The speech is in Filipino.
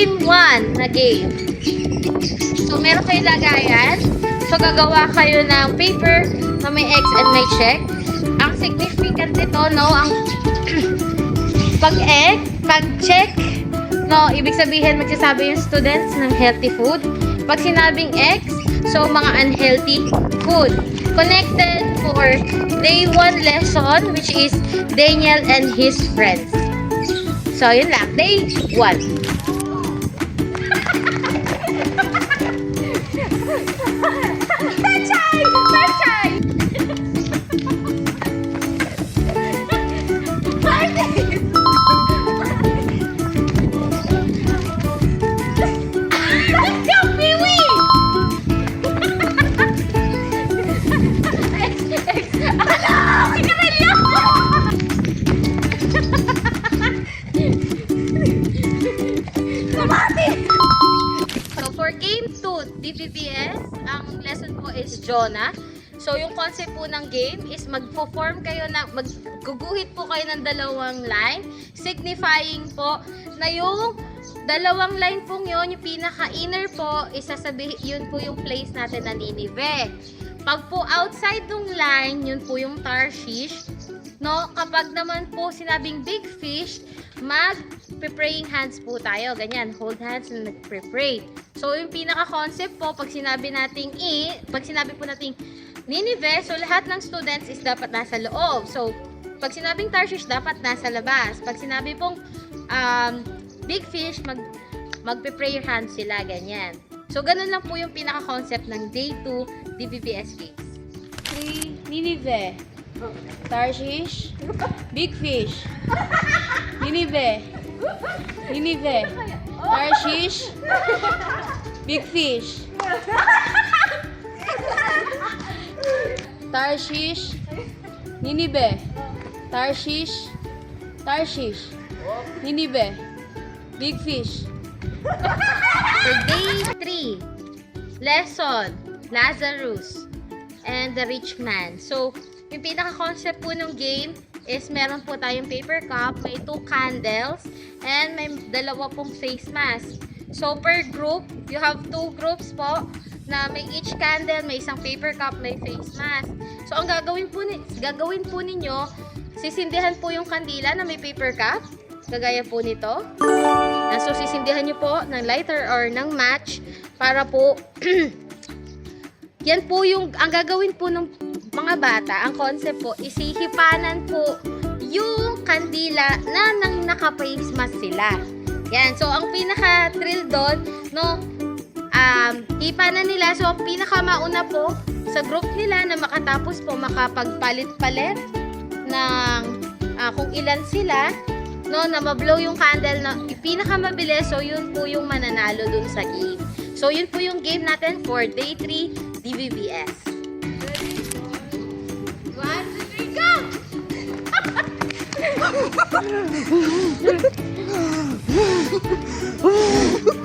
in one na game. So, meron kayo lagayan. So, gagawa kayo ng paper na may X and may check. Ang significant nito, no, ang pag-X, pag-check, no, ibig sabihin magsasabi yung students ng healthy food. Pag sinabing X, so mga unhealthy food. Connected for day 1 lesson, which is Daniel and his friends. So, yun lang. Day 1. So, for game 2, DPPS, ang lesson po is Jonah. So, yung concept po ng game is magpo-form kayo magguguhit po kayo ng dalawang line, signifying po na yung dalawang line pong yun, yung pinaka-inner po, yun po yung place natin na Ninive. Pag po outside ng line, yun po yung Tarshish. No, kapag naman po sinabing big fish, mag-praying hands po tayo. Ganyan, hold hands and mag-pray. So, yung pinaka-concept po, pag sinabi po nating Ninive, so lahat ng students is dapat nasa loob. So, pag sinabing Tarshish, dapat nasa labas. Pag sinabi pong big fish, mag-pray hands sila. Ganyan. So, ganun lang po yung pinaka-concept ng Day 2 DPPS Games. Ninive, Tarshish, big fish. Ninive, Tarshish, big fish. Tarshish, Ninive, Tarshish, Ninive, big fish. For Day 3, lesson, Lazarus and the rich man. So, yung pinaka-concept po ng game is meron po tayong paper cup, may 2 candles, and may 2 pong face mask. So, per group, you have 2 groups po na may each candle, may isang paper cup, may face mask. So, ang gagawin po ninyo, sisindihan po yung kandila na may paper cup, kagaya po nito. So, sisindihan nyo po ng lighter or ng match para po yan po yung, ang gagawin po ng mga bata, ang concept po, isihipanan po yung kandila na nang naka-face mask sila. Yan. So, ang pinaka-thrill doon, no, hipanan nila. So, ang pinaka-mauna po sa group nila na makatapos po makapagpalit-palit ng kung ilan sila, no, na ma-blow yung candle na pinaka-mabilis. So, yun po yung mananalo dun sa game. So, yun po yung game natin for Day 3 DBBS. 1, 2, 3, go!